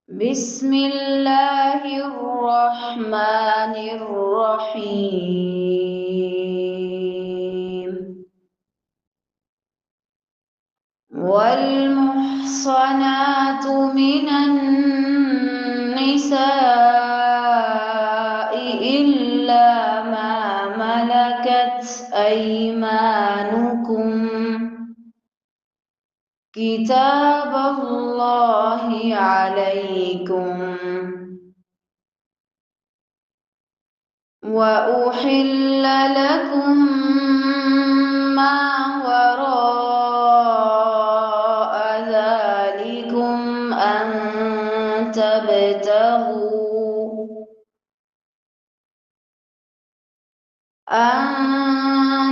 بسم الله الرحمن الرحيم. والمحصنات من النساء إلا ما ملكت أيمانكم كتاب الله عليكم. وأحل لكم ما وراء ذلكم أن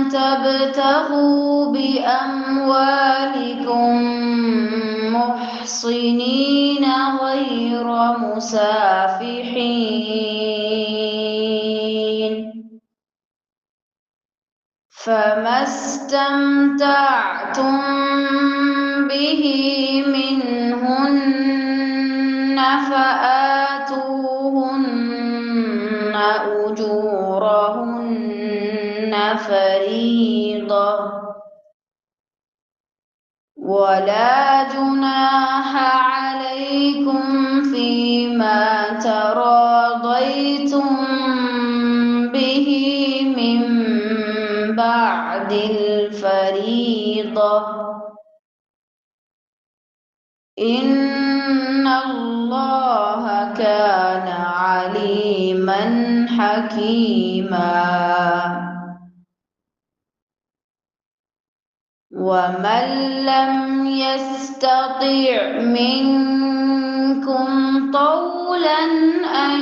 تبتغوا بأموالكم محصنين غير مسافحين، فما استمتعتم به منهن فآتوهن أجورهن فريضة، ولا جناح عليكم فيما تراضيتم به من بعد الفريضة، إن الله كان عليما حكيما. ومن لم يستطع منكم طولا أن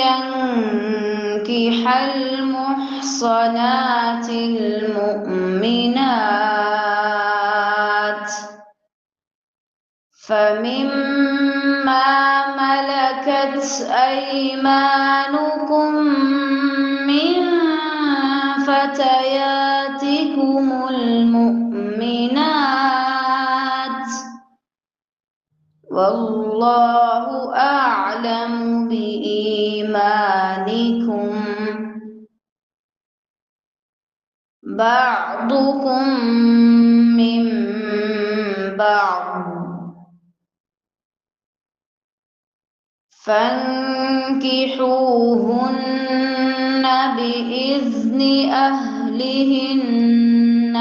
ينكح المحصنات المؤمنات فمما ملكت أيمانكم من فتياتكم المؤمنات، والله أعلم بإيمانكم، بعضكم من بعض، فانكحوهن بإذن أهلهن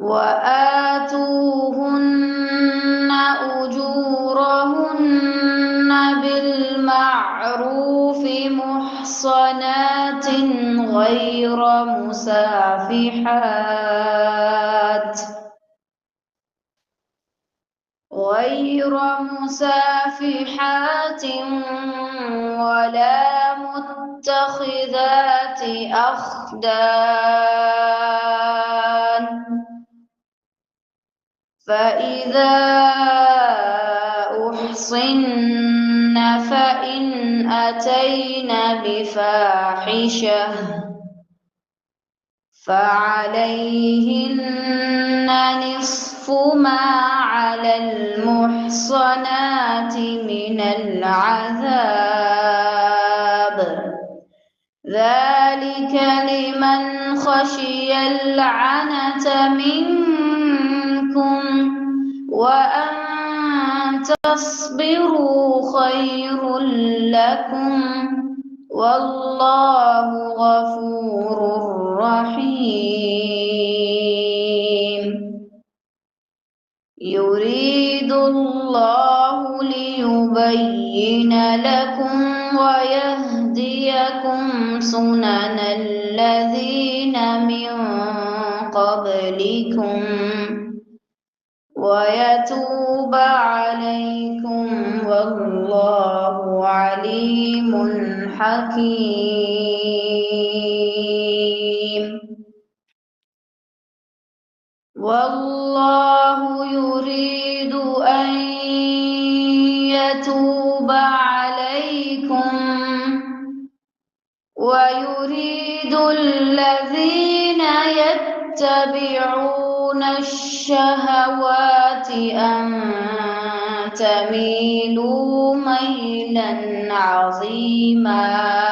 وآتوهن أجورهن بالمعروف محصنات غير مسافحات ولا متخذات أخدان، فإذا أحصن فإن أتين بفاحشة فعليهن نصف ما على المحصنات من العذاب، ذلك لمن خشي العنة منكم، وأن تصبروا خير لكم، والله غفور رحيم. يريد الله ليبين لكم ويهديكم سنن الذين من قبلكم ويتوب عليكم، والله عليم حكيم. والله يريد أن يتوب عليكم ويريد الذين يتبعون الشهوات أن تميلوا ميلا عظيما